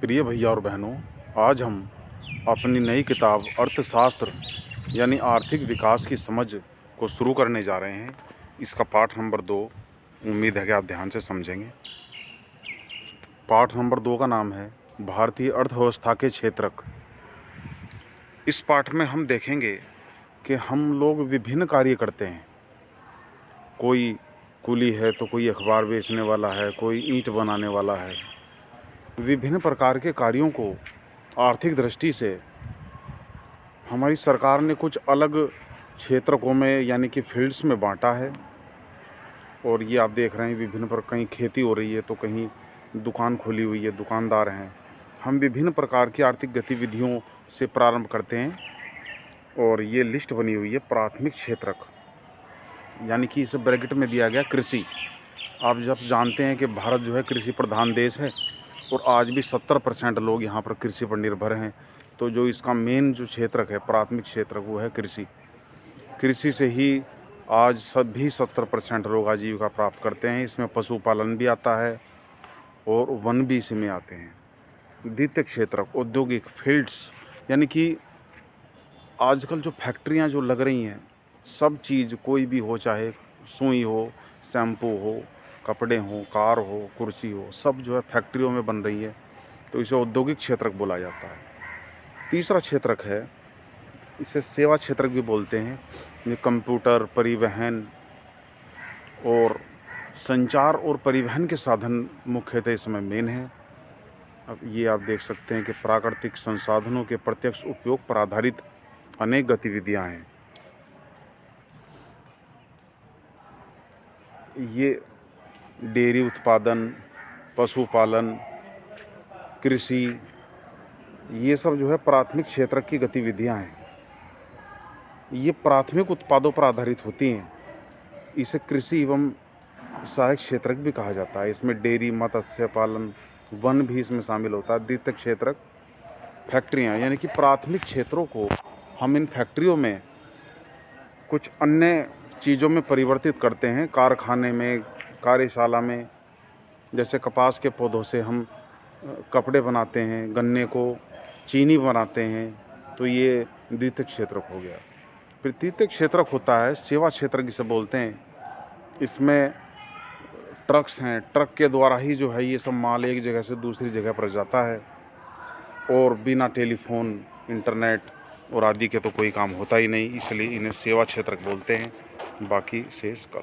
प्रिय भैया और बहनों, आज हम अपनी नई किताब अर्थशास्त्र यानी आर्थिक विकास की समझ को शुरू करने जा रहे हैं। इसका पाठ नंबर 2। उम्मीद है कि आप ध्यान से समझेंगे। पाठ नंबर 2 का नाम है भारतीय अर्थव्यवस्था के क्षेत्रक। इस पाठ में हम देखेंगे कि हम लोग विभिन्न कार्य करते हैं। कोई कुली है तो कोई अखबार बेचने वाला है, कोई ईंट बनाने वाला है। विभिन्न प्रकार के कार्यों को आर्थिक दृष्टि से हमारी सरकार ने कुछ अलग क्षेत्रकों में यानी कि फील्ड्स में बांटा है। और ये आप देख रहे हैं विभिन्न पर कहीं खेती हो रही है तो कहीं दुकान खोली हुई है, दुकानदार हैं। हम विभिन्न प्रकार की आर्थिक गतिविधियों से प्रारंभ करते हैं और ये लिस्ट बनी हुई है प्राथमिक क्षेत्रक, यानी कि इसे ब्रैकेट में दिया गया कृषि। आप जब जानते हैं कि भारत जो है कृषि प्रधान देश है और आज भी 70% लोग यहाँ पर कृषि पर निर्भर हैं, तो जो इसका मेन जो क्षेत्रक है प्राथमिक क्षेत्रक वो है कृषि। कृषि से ही आज सभी 70% लोग आजीविका प्राप्त करते हैं। इसमें पशुपालन भी आता है और वन भी इसमें आते हैं। द्वितीय क्षेत्रक औद्योगिक फील्ड्स, यानी कि आजकल जो फैक्ट्रियाँ जो लग रही हैं, सब चीज़ कोई भी हो, चाहे सुई हो, शैम्पू हो, कपड़े हों, कार हो, कुर्सी हो, सब जो है फैक्ट्रियों में बन रही है, तो इसे औद्योगिक क्षेत्रक बोला जाता है। तीसरा क्षेत्रक है, इसे सेवा क्षेत्रक भी बोलते हैं। ये कंप्यूटर, परिवहन और संचार और परिवहन के साधन मुख्यतः इसमें मेन है। अब ये आप देख सकते हैं कि प्राकृतिक संसाधनों के प्रत्यक्ष उपयोग पर आधारित अनेक गतिविधियां हैं। ये डेयरी उत्पादन, पशुपालन, कृषि, ये सब जो है प्राथमिक क्षेत्र की गतिविधियां हैं। ये प्राथमिक उत्पादों पर आधारित होती हैं। इसे कृषि एवं सहायक क्षेत्रक भी कहा जाता है। इसमें डेयरी, मत्स्य पालन, वन भी इसमें शामिल होता है। द्वितीय क्षेत्रक फैक्ट्रियाँ, यानी कि प्राथमिक क्षेत्रों को हम इन फैक्ट्रियों में कुछ अन्य चीज़ों में परिवर्तित करते हैं। कारखाने में, कार्यशाला में, जैसे कपास के पौधों से हम कपड़े बनाते हैं, गन्ने को चीनी बनाते हैं, तो ये द्वितीय क्षेत्रक हो गया। फिर तृतीय क्षेत्रक होता है सेवा क्षेत्रक जिसे बोलते हैं। इसमें ट्रक्स हैं, ट्रक के द्वारा ही जो है ये सब माल एक जगह से दूसरी जगह पर जाता है और बिना टेलीफोन, इंटरनेट और आदि के तो कोई काम होता ही नहीं, इसलिए इन्हें सेवा क्षेत्रक बोलते हैं। बाकी शेष कल।